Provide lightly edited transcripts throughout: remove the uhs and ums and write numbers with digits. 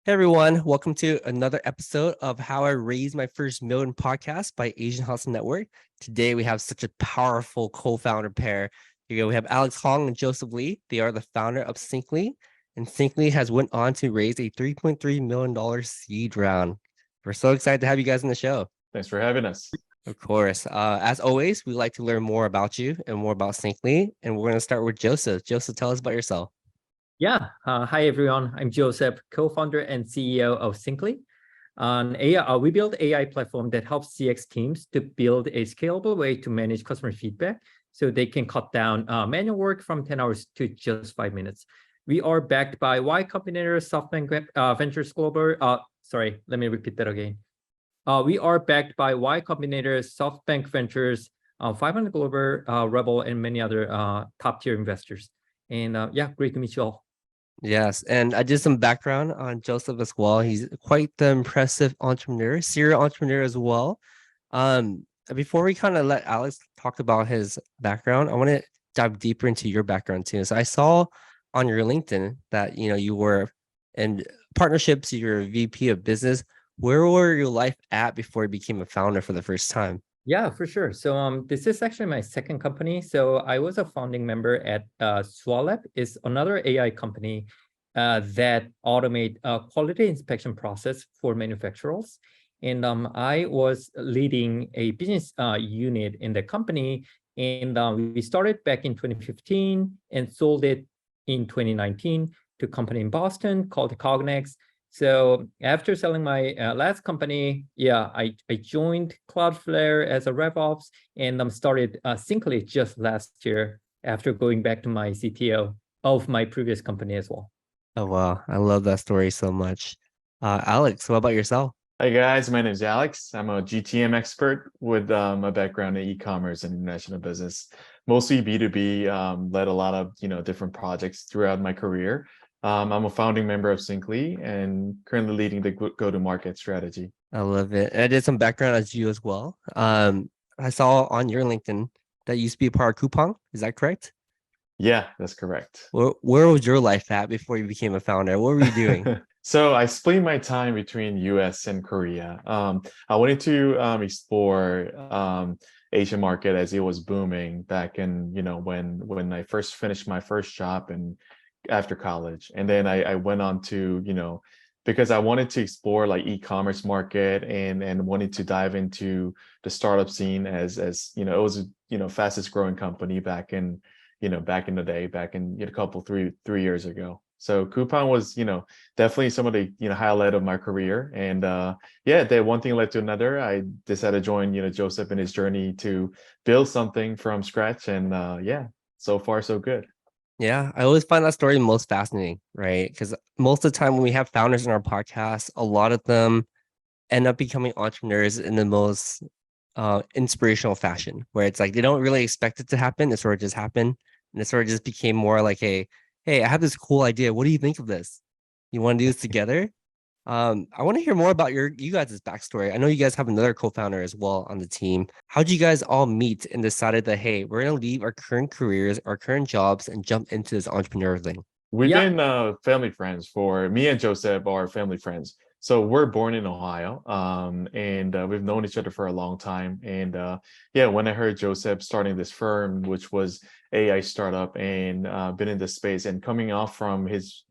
Hey everyone, welcome to another episode of How I Raised My First Million podcast by Asian Hustle Network. Today we have such a powerful co-founder pair. Here we have Alex Hong and Joseph Lee. They are the founder of Syncly, and Syncly has went on to raise a $3.3 million seed round. We're so excited to have you guys on the show. Thanks for having us. Of course. As always, we'd like to learn more about you and more about Syncly, and we're going to start with Joseph. Joseph, tell us about yourself. Hi everyone. I'm Joseph, co-founder and CEO of Syncly. We build AI platform that helps CX teams to build a scalable way to manage customer feedback so they can cut down manual work from 10 hours to just 5 minutes. We are backed by Combinator, SoftBank Ventures Global. Let me repeat that again. We are backed by Combinator, SoftBank Ventures, 500 Global, Rebel, and many other top-tier investors. And great to meet you all. Yes, and I did some background on Joseph as well. He's quite the impressive entrepreneur, serial entrepreneur as well. Before we kind of let Alex talk about his background, I want to dive deeper into your background too. So I saw on your LinkedIn that you were in partnerships, you're a VP of business. Where were your life at before you became a founder for the first time? Yeah, for sure. So this is actually my second company. So I was a founding member at Swalab. Is another AI company that automate quality inspection process for manufacturers. And I was leading a business unit in the company. And we started back in 2015 and sold it in 2019 to a company in Boston called Cognex. So after selling my last company, I joined Cloudflare as a RevOps and started Syncly just last year after going back to my CTO of my previous company as well. Oh, wow. I love that story so much. Alex, what about yourself? Hi guys, my name is Alex. I'm a GTM expert with a background in e-commerce and international business, mostly B2B, led a lot of different projects throughout my career. I'm a founding member of Syncly and currently leading the go-to-market strategy. I love it. And I did some background as you as well. I saw on your LinkedIn that you used to be a part of Coupang. Is that correct? Yeah, that's correct. Where was your life at before you became a founder? What were you doing? So I split my time between US and Korea. I wanted to explore Asian market as it was booming back in, when I first finished my first job and after college. And then I went on to, because I wanted to explore like e-commerce market and wanted to dive into the startup scene as it was fastest growing company back in the day, back in a couple three years ago. So Coupang was definitely some of the highlight of my career. And that one thing led to another. I decided to join Joseph in his journey to build something from scratch. And so far so good. Yeah, I always find that story most fascinating, right? Because most of the time when we have founders in our podcast, a lot of them end up becoming entrepreneurs in the most inspirational fashion, where it's like they don't really expect it to happen. It sort of just happened. And it sort of just became more like, hey, I have this cool idea. What do you think of this? You want to do this together? I want to hear more about you guys' backstory. I know you guys have another co-founder as well on the team. How did you guys all meet and decided that, hey, we're going to leave our current careers, our current jobs, and jump into this entrepreneur thing? We've been family friends for me and Joseph are family friends. So we're born in Ohio, and we've known each other for a long time. And when I heard Joseph starting this firm, which was AI startup, and been in this space and coming off from his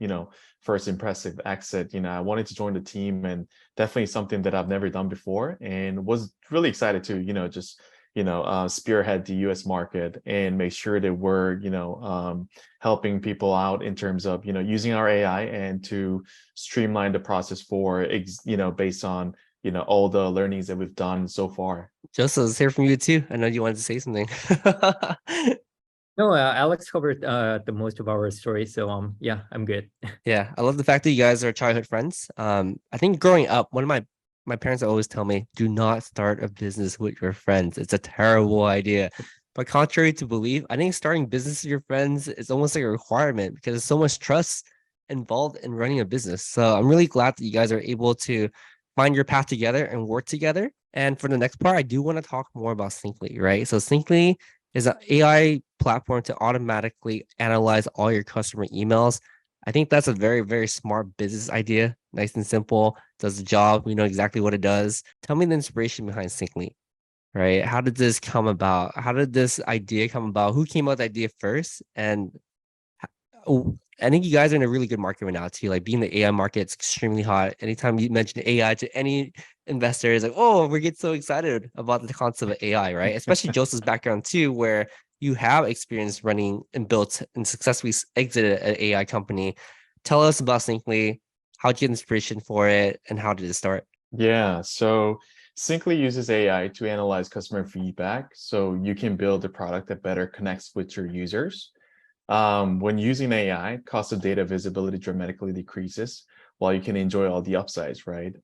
first impressive exit, I wanted to join the team, and definitely something that I've never done before, and was really excited to just spearhead the US market and make sure that we're helping people out in terms of using our AI and to streamline the process for based on all the learnings that we've done so far. Joseph, let's hear from you too. I know you wanted to say something. No, Alex covered the most of our story, so I'm good. Yeah, I love the fact that you guys are childhood friends. I think growing up, one of my parents always tell me, do not start a business with your friends. It's a terrible idea. But contrary to belief, I think starting business with your friends is almost like a requirement because there's so much trust involved in running a business. So I'm really glad that you guys are able to find your path together and work together. And for the next part, I do want to talk more about Syncly, right? So Syncly is an AI platform to automatically analyze all your customer emails. I think that's a very, very smart business idea nice and simple, does the job. We know exactly what it does. Tell me the inspiration behind Syncly, right? How did this come about? How did this idea come about? Who came up with the idea first? And I think you guys are in a really good market right now too. Like being the AI market, it's extremely hot. Anytime you mention AI to any investor, is like, oh, we get so excited about the concept of AI, right? Especially Joseph's background too, where you have experience running and built and successfully exited an AI company. Tell us about Syncly, how did you get inspiration for it, and how did it start? Yeah, so Syncly uses AI to analyze customer feedback so you can build a product that better connects with your users. When using AI, cost of data visibility dramatically decreases while you can enjoy all the upsides, right?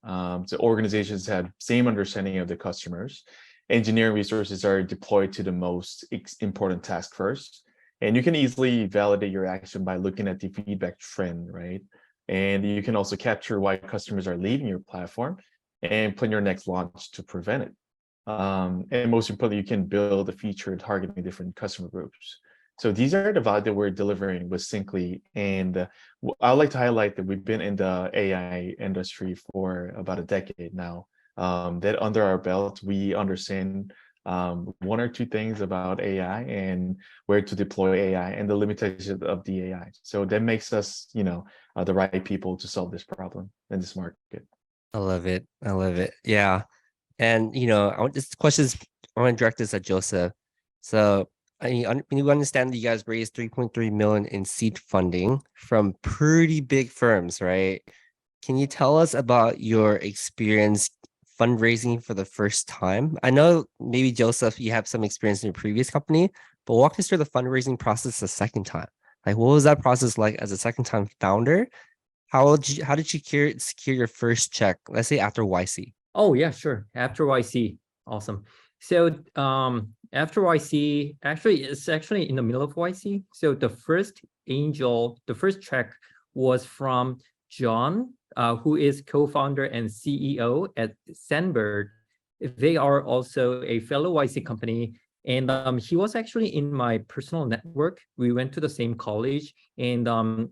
So organizations have same understanding of the customers. Engineering resources are deployed to the most important task first. And you can easily validate your action by looking at the feedback trend, right? And you can also capture why customers are leaving your platform and plan your next launch to prevent it. And most importantly, you can build a feature targeting different customer groups. So these are the value that we're delivering with Syncly. And I'd like to highlight that we've been in the AI industry for about a decade now. That under our belt, we understand one or two things about AI and where to deploy AI and the limitations of the AI. So that makes us, the right people to solve this problem in this market. I love it. I love it. Yeah. And I want this question is I want to direct this at Joseph. So you understand that you guys raised 3.3 million in seed funding from pretty big firms, right? Can you tell us about your experience fundraising for the first time? I know maybe Joseph, you have some experience in your previous company, but walk us through the fundraising process the second time. Like, what was that process like as a second time founder? How did you secure your first check? Let's say after YC. Oh yeah, sure. After YC, awesome. So after YC, it's actually in the middle of YC. So the first check was from John, who is co-founder and CEO at Sandbird. They are also a fellow YC company. And he was actually in my personal network. We went to the same college. And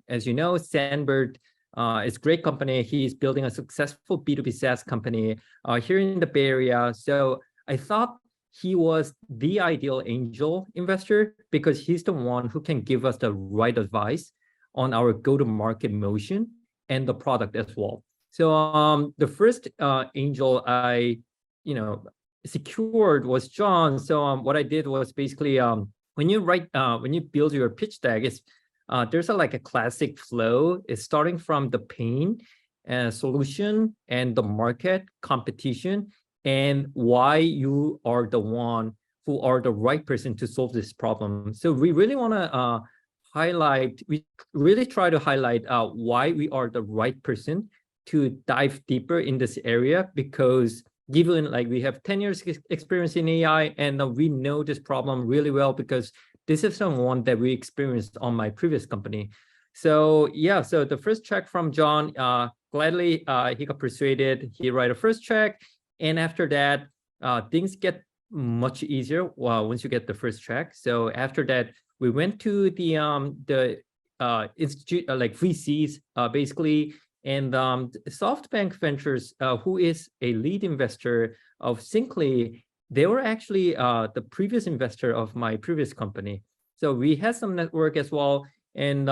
as you know, Sandbird it's a great company. He's building a successful B2B SaaS company here in the Bay Area. So I thought he was the ideal angel investor because he's the one who can give us the right advice on our go-to-market motion and the product as well. So the first angel I, secured was John. So what I did was basically when you build your pitch deck, there's a classic flow. It's starting from the pain and solution and the market competition and why you are the one who are the right person to solve this problem. So we really want to we really try to highlight why we are the right person to dive deeper in this area, because given we have 10 years experience in AI and we know this problem really well because this is someone that we experienced on my previous company. So yeah, so the first check from John, gladly he got persuaded. He write a first check, and after that, things get much easier once you get the first check. So after that, we went to the institute VCs basically, and SoftBank Ventures, who is a lead investor of Syncly. They were actually the previous investor of my previous company. So we had some network as well. And,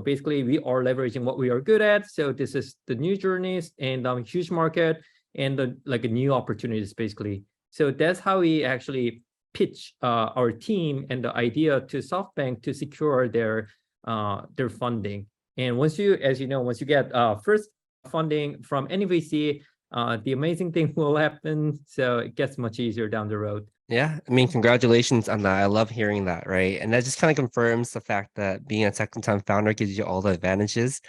basically we are leveraging what we are good at. So this is the new journeys and huge market and new opportunities, basically. So that's how we actually pitch our team and the idea to SoftBank to secure their funding. And once you get first funding from any VC, the amazing thing will happen. So it gets much easier down the road. Yeah, I mean, congratulations on that. I love hearing that, right? And that just kind of confirms the fact that being a second-time founder gives you all the advantages.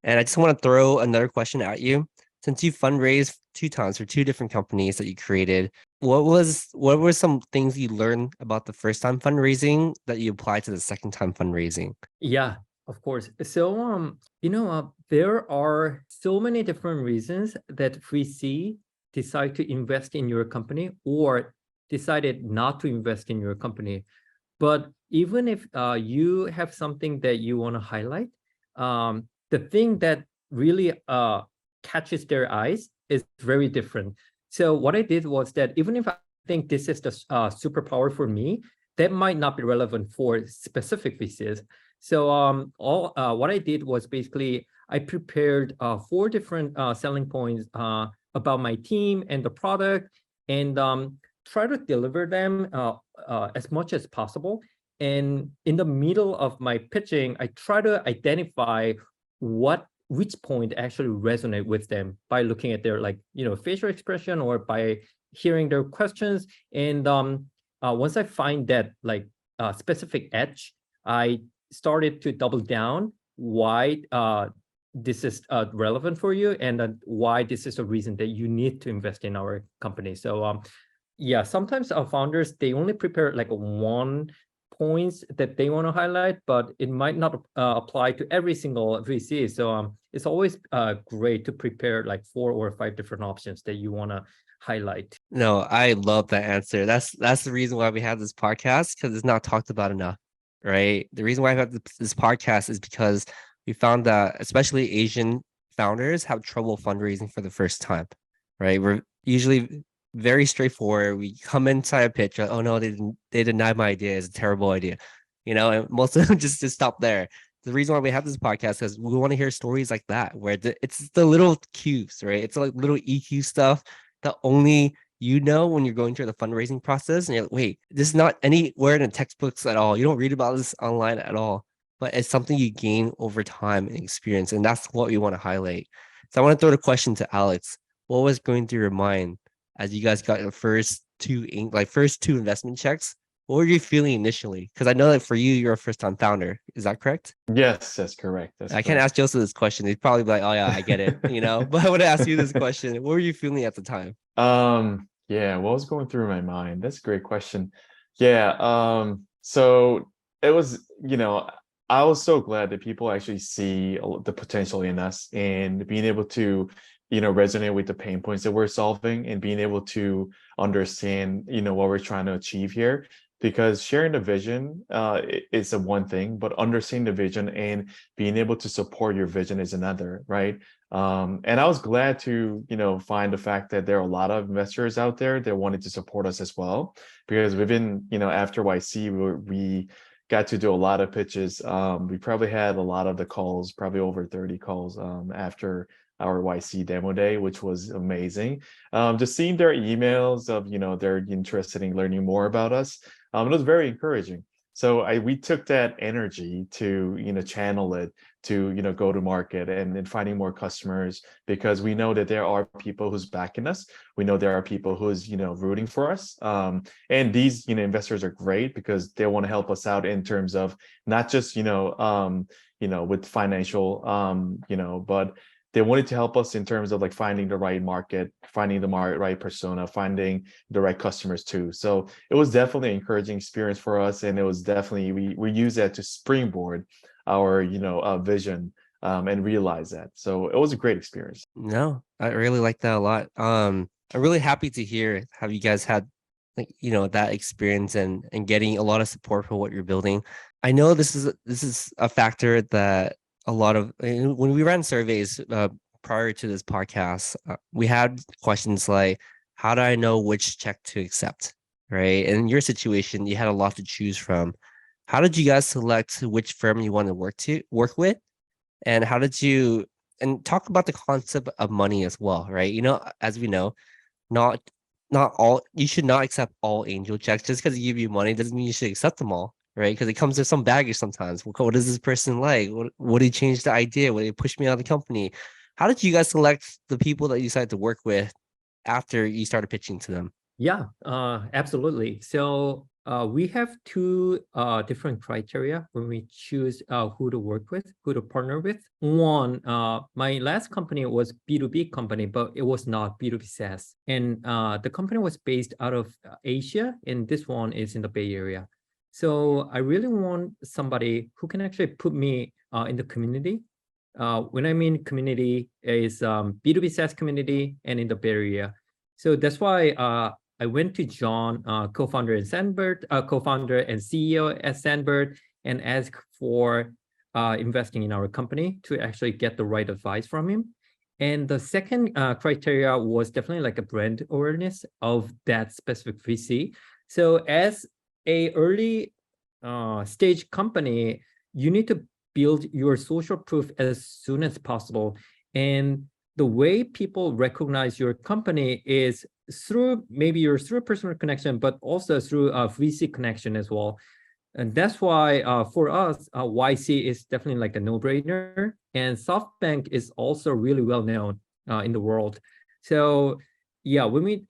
And I just want to throw another question at you. Since you fundraised 2 times for 2 different companies that you created, what were some things you learned about the first time fundraising that you applied to the second time fundraising? Yeah, of course. So there are so many different reasons that VC decide to invest in your company or decided not to invest in your company. But even if you have something that you want to highlight, the thing that really catches their eyes is very different. So what I did was that even if I think this is the superpower for me, that might not be relevant for specific VCs. So what I did was basically I prepared 4 different selling points about my team and the product, and try to deliver them as much as possible. And in the middle of my pitching, I try to identify which point actually resonate with them by looking at their facial expression or by hearing their questions. And once I find that specific edge, I started to double down why this is relevant for you, and why this is a reason that you need to invest in our company. So yeah, sometimes our founders, they only prepare like one points that they want to highlight, but it might not apply to every single VC. So it's always great to prepare like 4 or 5 different options that you want to highlight. No, I love that answer. That's the reason why we have this podcast, because it's not talked about enough, right? The reason why I have this podcast is because we found that especially Asian founders have trouble fundraising for the first time, right? We're usually very straightforward. We come inside a pitch, oh no, they denied my idea. It's a terrible idea, and most of them just stop there. The reason why we have this podcast is we want to hear stories like that, where it's the little cues, right? It's like little EQ stuff that only when you're going through the fundraising process, and you're like, wait, this is not anywhere in the textbooks at all. You don't read about this online at all, but it's something you gain over time and experience, and that's what we want to highlight. So I want to throw the question to Alex. What was going through your mind as you guys got your first two investment checks? What were you feeling initially? Because I know that for you, you're a first-time founder. Is that correct? Yes, that's correct. I can't ask Joseph this question. He'd probably be like, "Oh yeah, I get it," But I want to ask you this question. What were you feeling at the time? Yeah, what was going through my mind? That's a great question. Yeah, so it was, I was so glad that people actually see the potential in us, and being able to resonate with the pain points that we're solving, and being able to understand what we're trying to achieve here. Because sharing the vision is a one thing, but understanding the vision and being able to support your vision is another, right? And I was glad to find the fact that there are a lot of investors out there that wanted to support us as well, because within after YC we got to do a lot of pitches. We probably had a lot of the calls, probably over 30 calls after our YC demo day, which was amazing. Just seeing their emails of they're interested in learning more about us. It was very encouraging. So we took that energy to channel it to go to market and finding more customers, because we know that there are people who's backing us. We know there are people who's rooting for us. And these investors are great because they want to help us out in terms of not just with financial but they wanted to help us in terms of like finding the right market, finding the right persona, finding the right customers too. So it was definitely an encouraging experience for us, and it was definitely we use that to springboard our vision and realize that. So it was a great experience. No, I really like that a lot. I'm really happy to hear how you guys had that experience and getting a lot of support for what you're building. I know this is a factor that a lot of, when we ran surveys prior to this podcast, we had questions like, how do I know which check to accept, right? And in your situation, you had a lot to choose from. How did you guys select which firm you want to work with? And how did you, and talk about the concept of money as well, right? As we know, not all, you should not accept all angel checks. Just because they give you money doesn't mean you should accept them all, right? Because it comes with some baggage sometimes. What is this person like? Would he change the idea? Would he push me out of the company? How did you guys select the people that you decided to work with after you started pitching to them? Yeah, absolutely. So we have 2 different criteria when we choose who to work with, who to partner with. One, my last company was B2B company, but it was not B2B SaaS. And the company was based out of Asia, and this one is in the Bay Area. So I really want somebody who can actually put me in the community. When I mean community, is B2B SaaS community and in the Bay Area. So that's why I went to John, co-founder and co-founder and CEO at Sandbird, and asked for investing in our company to actually get the right advice from him. And the second criteria was definitely like a brand awareness of that specific VC. So as a early stage company, you need to build your social proof as soon as possible. And the way people recognize your company is through maybe through personal connection, but also through a VC connection as well. And that's why for us, YC is definitely like a no-brainer. And SoftBank is also really well known in the world. So yeah, when we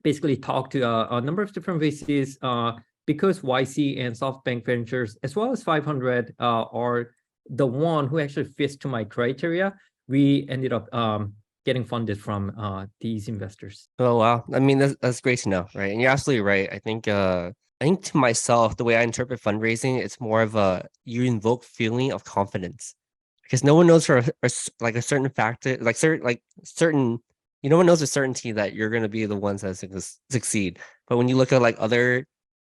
basically talk to a number of different VCs, because YC and SoftBank Ventures, as well as 500 are the one who actually fits to my criteria, we ended up getting funded from these investors. Oh wow. I mean, that's great to know, right? And you're absolutely right. I think to myself, the way I interpret fundraising, it's more of you invoke feeling of confidence because no one knows for like a certain factor, certain, no one knows a certainty that you're going to be the ones that succeed. But when you look at like other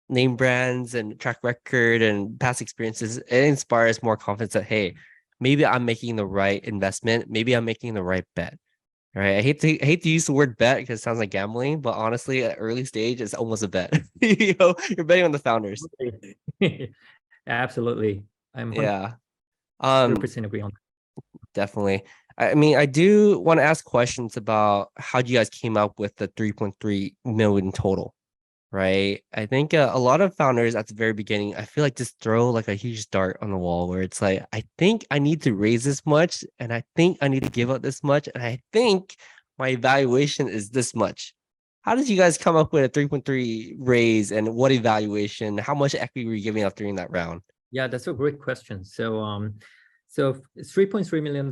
name brands and track record and past experiences, it inspires more confidence that, hey, maybe I'm making the right investment. Maybe I'm making the right bet. Right. I hate to use the word bet because it sounds like gambling, but honestly, at early stage, it's almost a bet. You're betting on the founders. Absolutely. I'm Yeah. 100% agree on that. Definitely. I mean, I do want to ask questions about how you guys came up with the 3.3 million total, right? I think a lot of founders at the very beginning, I feel like just throw like a huge dart on the wall where it's like, I think I need to raise this much, and I think I need to give up this much, and I think my evaluation is this much. How did you guys come up with a 3.3 raise, and what evaluation? How much equity were you giving up during that round? Yeah, that's a great question. So $3.3 million.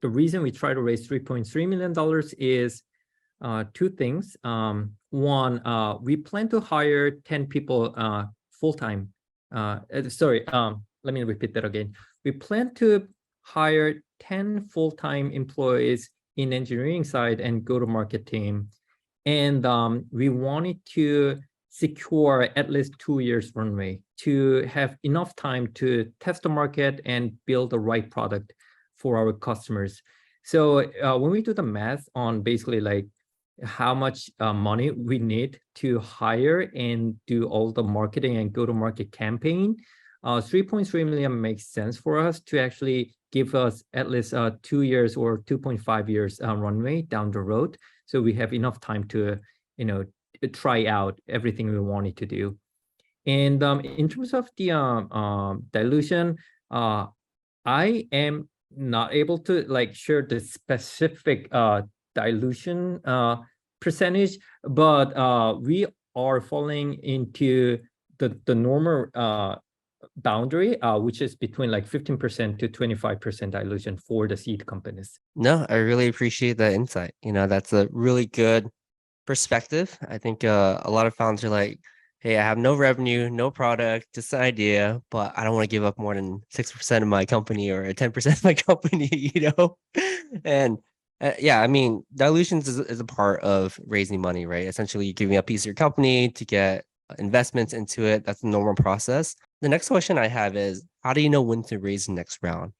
The reason we try to raise $3.3 million is two things. One, we plan to hire 10 people full-time. Sorry, let me repeat that again. We plan to hire 10 full-time employees in engineering side and go-to-market team. And we wanted to secure at least 2 years runway to have enough time to test the market and build the right product for our customers. So when we do the math on basically like how much money we need to hire and do all the marketing and go-to-market campaign, 3.3 million makes sense for us to actually give us at least 2 years or 2.5 years runway down the road. So we have enough time to, try out everything we wanted to do. And in terms of the dilution, I am not able to like share the specific dilution percentage, but we are falling into the normal boundary, which is between like 15% to 25% dilution for the seed companies. No, I really appreciate that insight. That's a really good perspective. I think a lot of founders are like, hey, I have no revenue, no product, just an idea, but I don't want to give up more than 6% of my company or 10% of my company. And yeah, I mean, dilutions is a part of raising money, right? Essentially, you're giving a piece of your company to get investments into it. That's the normal process. The next question I have is, how do you know when to raise the next round?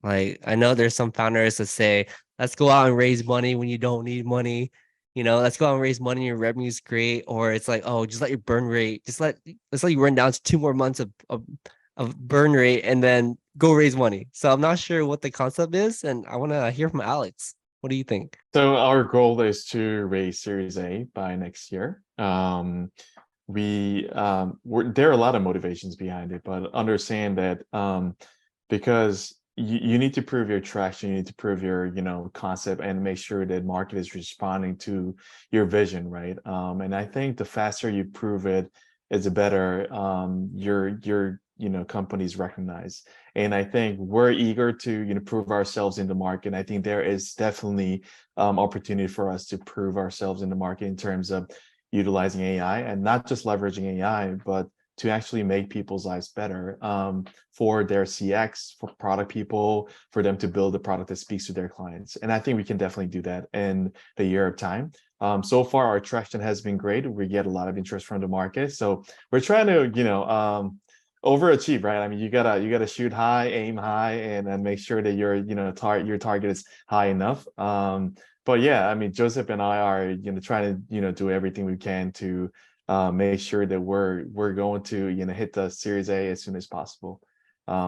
Like, I know there's some founders that say, let's go out and raise money when you don't need money. Let's go out and raise money. Your revenue's great. Or it's like, oh, just let your burn rate, let's let you run down to 2 more months of burn rate and then go raise money. So I'm not sure what the concept is. And I want to hear from Alex. What do you think? So our goal is to raise Series A by next year. There are a lot of motivations behind it, but understand that because you need to prove your traction, you need to prove your concept and make sure that market is responding to your vision, right? And I think the faster you prove it, is the better your companies recognize. And I think we're eager to prove ourselves in the market. I think there is definitely opportunity for us to prove ourselves in the market in terms of utilizing AI, and not just leveraging AI, but to actually make people's lives better for their CX, for product people, for them to build a product that speaks to their clients. And I think we can definitely do that in the year of time. So far, our traction has been great. We get a lot of interest from the market. So we're trying to, overachieve, right? I mean, you gotta shoot high, aim high, and then make sure that your your target is high enough. But yeah, I mean, Joseph and I are trying to do everything we can to make sure that we're going to hit the Series A as soon as possible.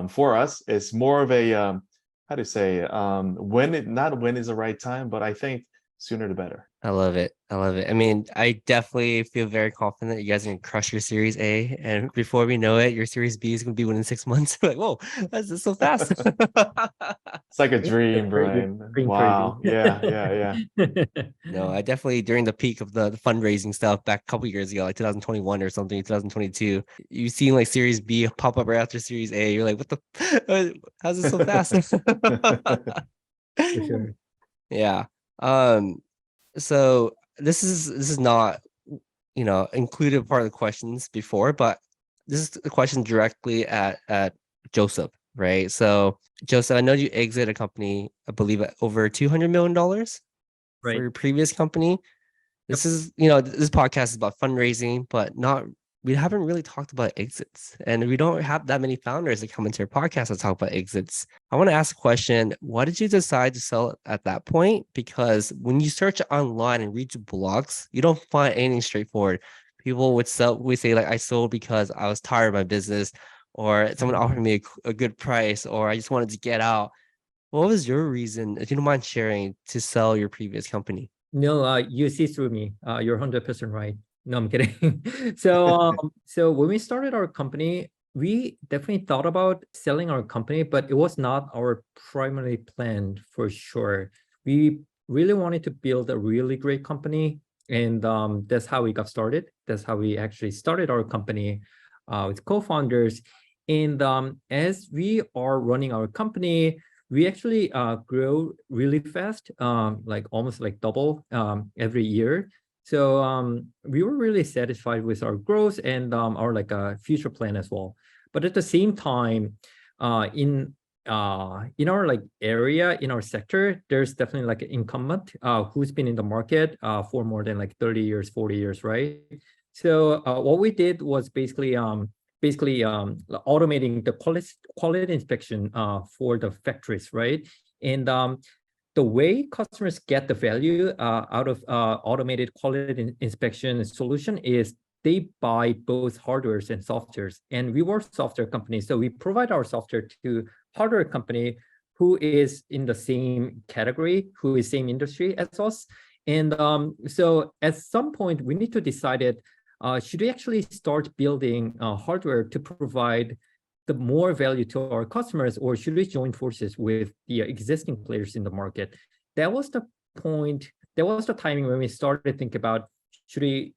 For us, it's more of a how to say not when is the right time, but I think sooner the better. I love it. I love it. I mean, I definitely feel very confident that you guys are gonna crush your Series A, and before we know it, your Series B is gonna be within 6 months. Like, whoa, that's just so fast. It's like a dream, Brian. Dream crazy. Wow. Yeah. No, I definitely during the peak of the fundraising stuff back a couple years ago, like 2021 or something, 2022, you seen like Series B pop up right after Series A. You're like, what the? How's it so fast? For sure. Yeah. Um. So this is not included part of the questions before, but this is a question directly at Joseph, right? So Joseph, I know you exited a company, I believe at over $200 million for Right. your previous company. This is, this podcast is about fundraising, but we haven't really talked about exits. And we don't have that many founders that come into our podcast to talk about exits. I want to ask a question. Why did you decide to sell at that point? Because when you search online and read blogs, you don't find anything straightforward. People would say like, I sold because I was tired of my business, or someone offered me a good price, or I just wanted to get out. What was your reason, if you don't mind sharing, to sell your previous company? No, you see through me. You're 100% right. No, I'm kidding. So when we started our company, we definitely thought about selling our company, but it was not our primary plan for sure. We really wanted to build a really great company, and that's how we got started. That's how we actually started our company with co-founders. And as we are running our company, we actually grow really fast, like almost like double every year. So we were really satisfied with our growth and our like future plan as well. But at the same time, in our like area, in our sector, there's definitely like an incumbent who's been in the market for more than like 30 years, 40 years, right? So what we did was basically automating the quality inspection for the factories, right? And the way customers get the value out of automated quality inspection solution is they buy both hardwares and softwares. And we were a software company, so we provide our software to hardware company who is in the same category, who is same industry as us. And so at some point, we need to decide it, should we actually start building hardware to provide the more value to our customers, or should we join forces with the existing players in the market? That was the point. That was the timing when we started to think about, should we,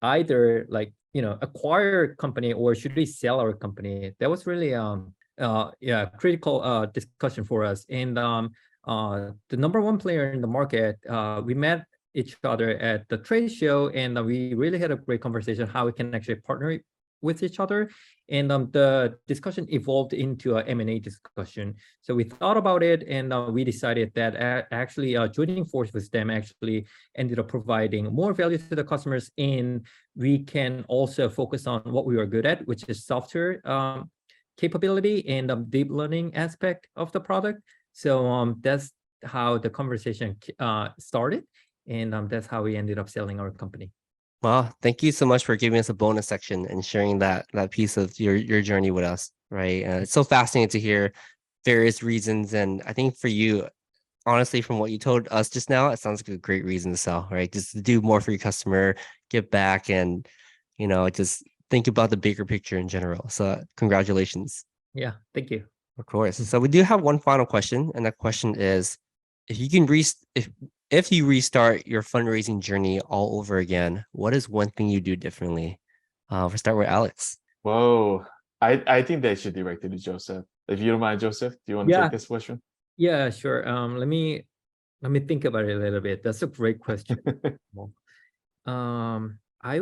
either like, acquire a company, or should we sell our company? That was really critical discussion for us. And the number one player in the market, we met each other at the trade show, and we really had a great conversation how we can actually partner with each other. And the discussion evolved into an M&A discussion. So we thought about it, and we decided that actually joining force with them actually ended up providing more value to the customers, and we can also focus on what we are good at, which is software capability and deep learning aspect of the product. So that's how the conversation started. And that's how we ended up selling our company. Well, thank you so much for giving us a bonus section and sharing that piece of your journey with us, right? It's so fascinating to hear various reasons, and I think for you, honestly, from what you told us just now, it sounds like a great reason to sell, right? Just to do more for your customer, give back, and just think about the bigger picture in general. So, congratulations. Yeah, thank you. Of course. So we do have one final question, and that question is, if you can if you restart your fundraising journey all over again, what is one thing you do differently? We'll start with Alex. Whoa. I think they should direct it to Joseph. If you don't mind, Joseph, do you want to take this question? Yeah, sure. Let me think about it a little bit. That's a great question. I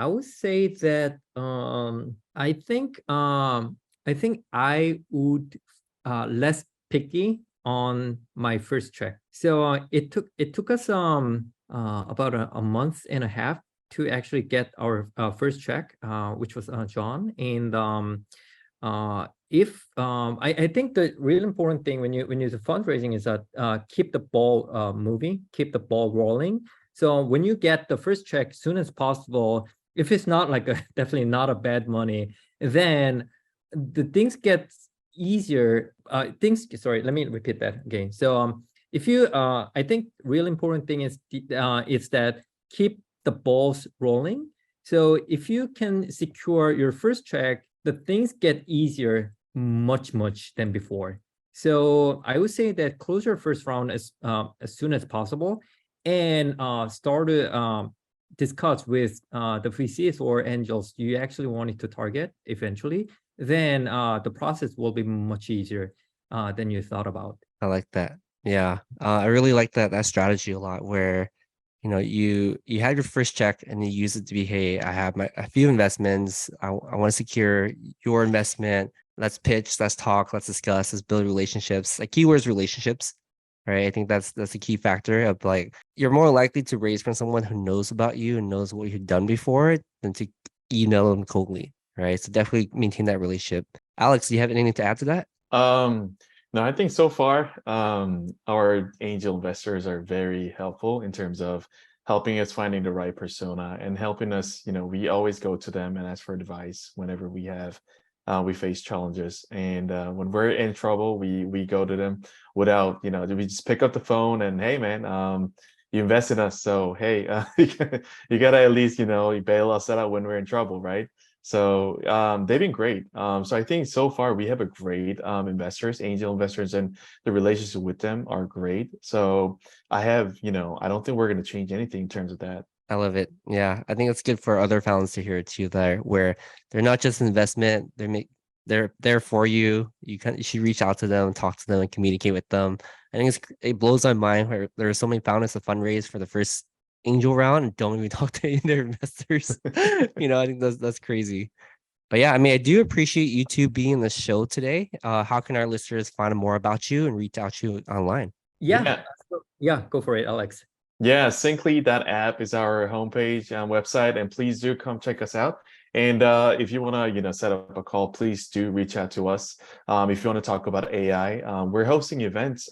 would say that I think I would less picky on my first check. So it took us about a month and a half to actually get our first check, which was John. And if I think the real important thing when you do fundraising is that keep the ball moving, keep the ball rolling. So when you get the first check as soon as possible, if it's not like definitely not a bad money, then the things get easier. Sorry, let me repeat that again. So if you I think real important thing is that keep the balls rolling. So if you can secure your first check, the things get easier much than before. So I would say that close your first round as soon as possible, and start to discuss with the VCs or angels you actually wanted to target eventually. Then the process will be much easier than you thought about. I like that. Yeah. I really like that strategy a lot where, you had your first check and you use it to be, hey, I have a few investments. I want to secure your investment. Let's pitch, let's talk, let's discuss, let's build relationships. Like keywords relationships, right? I think that's a key factor of like you're more likely to raise from someone who knows about you and knows what you've done before than to email them coldly, right? So definitely maintain that relationship. Alex, do you have anything to add to that? No, I think so far, our angel investors are very helpful in terms of helping us finding the right persona and helping us, we always go to them and ask for advice whenever we face challenges. And when we're in trouble, we go to them without, we just pick up the phone and, hey man, you invest in us. So, hey, you gotta at least, you bail us out when we're in trouble, right? So they've been great. So I think so far we have a great angel investors, and the relationship with them are great. So I don't think we're going to change anything in terms of that. I love it. Yeah, I think it's good for other founders to hear it too. There, where they're not just an investment; they're there for you. You should reach out to them, talk to them, and communicate with them. I think it blows my mind where there are so many founders that fundraise for the first angel round and don't even talk to their investors. I think that's crazy. But yeah, I mean, I do appreciate you two being on the show today. How can our listeners find out more about you and reach out to you online? Yeah, go for it, Alex. Yeah, Syncly, that app is our homepage and website, and please do come check us out. And if you want to, set up a call, please do reach out to us. If you want to talk about AI, we're hosting events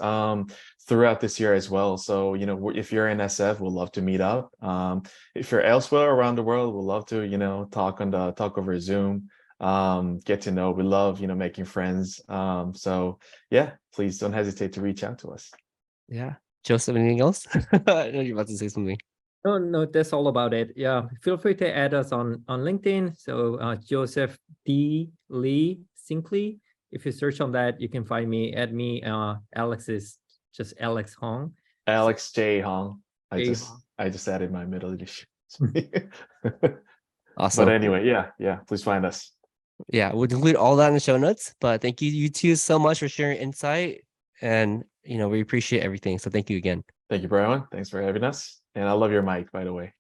throughout this year as well. So, if you're in SF, we'll love to meet up. If you're elsewhere around the world, we'll love to, talk over Zoom, get to know. We love, making friends. So yeah, please don't hesitate to reach out to us. Yeah. Joseph, anything else? I know you're about to say something. No, that's all about it. Yeah, feel free to add us on LinkedIn. So Joseph D. Lee Syncly. If you search on that, you can find me. Add me. Alex is just Alex Hong. Alex J. Hong. I just added my middle initial. Awesome. But anyway, yeah. Please find us. Yeah, we'll include all that in the show notes. But thank you two so much for sharing insight, and we appreciate everything. So thank you again. Thank you, Brian. Thanks for having us. And I love your mic, by the way.